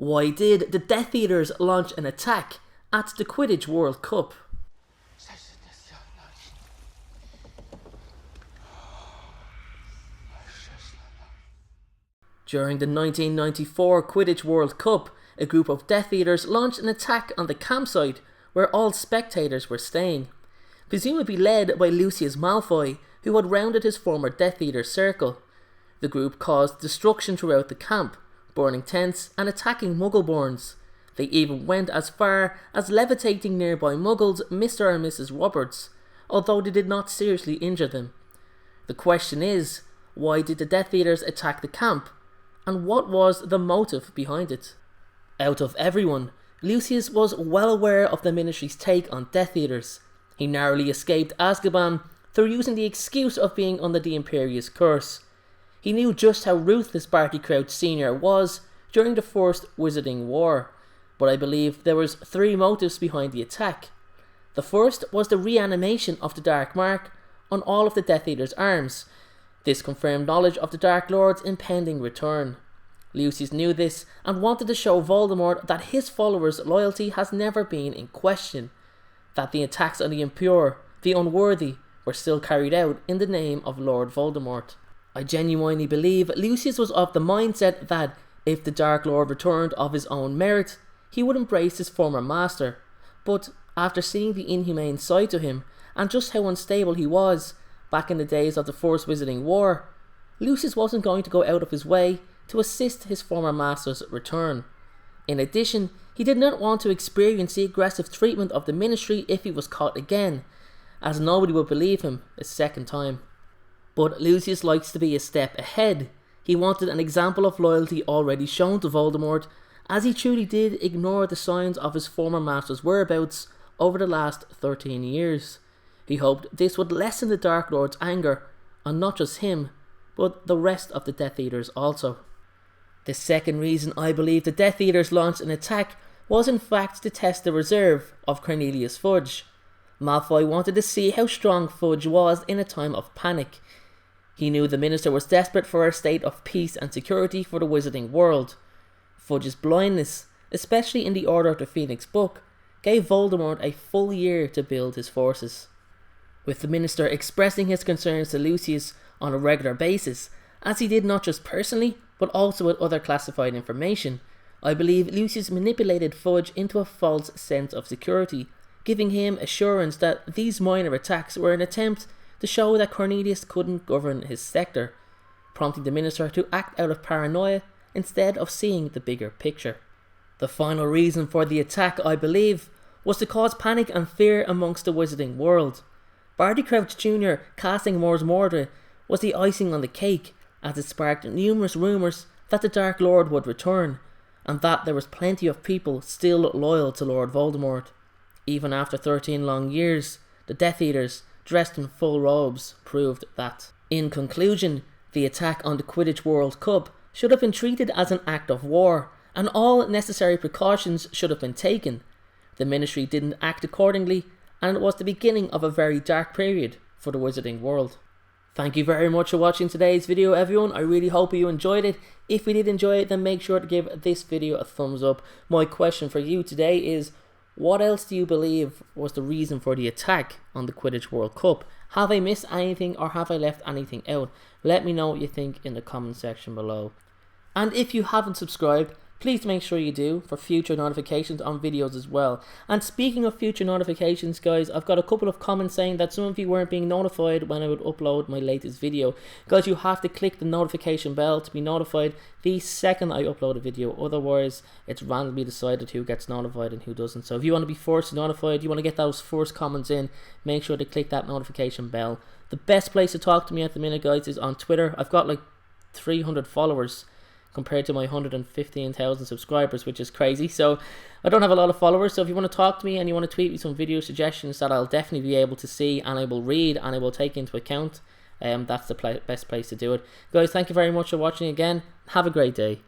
Why did the Death Eaters launch an attack at the Quidditch World Cup? During the 1994 Quidditch World Cup, a group of Death Eaters launched an attack on the campsite where all spectators were staying. Presumably led by Lucius Malfoy, who had rounded his former Death Eater circle. The group caused destruction throughout the camp, burning tents and attacking Muggleborns. They even went as far as levitating nearby Muggles Mr. and Mrs. Roberts, although they did not seriously injure them. The question is, why did the Death Eaters attack the camp, and what was the motive behind it? Out of everyone, Lucius was well aware of the Ministry's take on Death Eaters. He narrowly escaped Azkaban through using the excuse of being under the Imperius curse. He knew just how ruthless Barty Crouch Sr. was during the First Wizarding War, but I believe there was three motives behind the attack. The first was the reanimation of the Dark Mark on all of the Death Eaters' arms. This confirmed knowledge of the Dark Lord's impending return. Lucius knew this and wanted to show Voldemort that his followers' loyalty has never been in question, that the attacks on the impure, the unworthy, were still carried out in the name of Lord Voldemort. I genuinely believe Lucius was of the mindset that if the Dark Lord returned of his own merit, he would embrace his former master, but after seeing the inhumane side to him and just how unstable he was back in the days of the First Wizarding War, Lucius wasn't going to go out of his way to assist his former master's return. In addition, he did not want to experience the aggressive treatment of the Ministry if he was caught again, as nobody would believe him a second time. But Lucius likes to be a step ahead. He wanted an example of loyalty already shown to Voldemort, as he truly did ignore the signs of his former master's whereabouts over the last 13 years. He hoped this would lessen the Dark Lord's anger on not just him, but the rest of the Death Eaters also. The second reason I believe the Death Eaters launched an attack was in fact to test the reserve of Cornelius Fudge. Malfoy wanted to see how strong Fudge was in a time of panic. He knew the Minister was desperate for a state of peace and security for the Wizarding world. Fudge's blindness, especially in the Order of the Phoenix book, gave Voldemort a full year to build his forces. With the Minister expressing his concerns to Lucius on a regular basis, as he did not just personally, but also with other classified information, I believe Lucius manipulated Fudge into a false sense of security, giving him assurance that these minor attacks were an attempt to show that Cornelius couldn't govern his sector, prompting the Minister to act out of paranoia instead of seeing the bigger picture. The final reason for the attack, I believe, was to cause panic and fear amongst the Wizarding world. Barty Crouch Jr. casting Mors Mordred was the icing on the cake, as it sparked numerous rumours that the Dark Lord would return, and that there was plenty of people still loyal to Lord Voldemort. Even after 13 long years, the Death Eaters, dressed in full robes, proved that. In conclusion, the attack on the Quidditch World Cup should have been treated as an act of war, and all necessary precautions should have been taken. The Ministry didn't act accordingly, and it was the beginning of a very dark period for the Wizarding world. Thank you very much for watching today's video, everyone. I really hope you enjoyed it. If you did enjoy it, then make sure to give this video a thumbs up. My question for you today is, what else do you believe was the reason for the attack on the Quidditch World Cup? Have I missed anything, or have I left anything out? Let me know what you think in the comment section below. And if you haven't subscribed, please make sure you do for future notifications on videos as well. And speaking of future notifications, guys, I've got a couple of comments saying that some of you weren't being notified when I would upload my latest video. Guys, you have to click the notification bell to be notified the second I upload a video. Otherwise, it's randomly decided who gets notified and who doesn't. So if you want to be first notified, you want to get those first comments in, make sure to click that notification bell. The best place to talk to me at the minute, guys, is on Twitter. I've got like 300 followers compared to my 115,000 subscribers, which is crazy. So I don't have a lot of followers, so if you want to talk to me and you want to tweet me some video suggestions that I'll definitely be able to see and I will read and I will take into account, that's the best place to do it. Guys, thank you very much for watching again. Have a great day.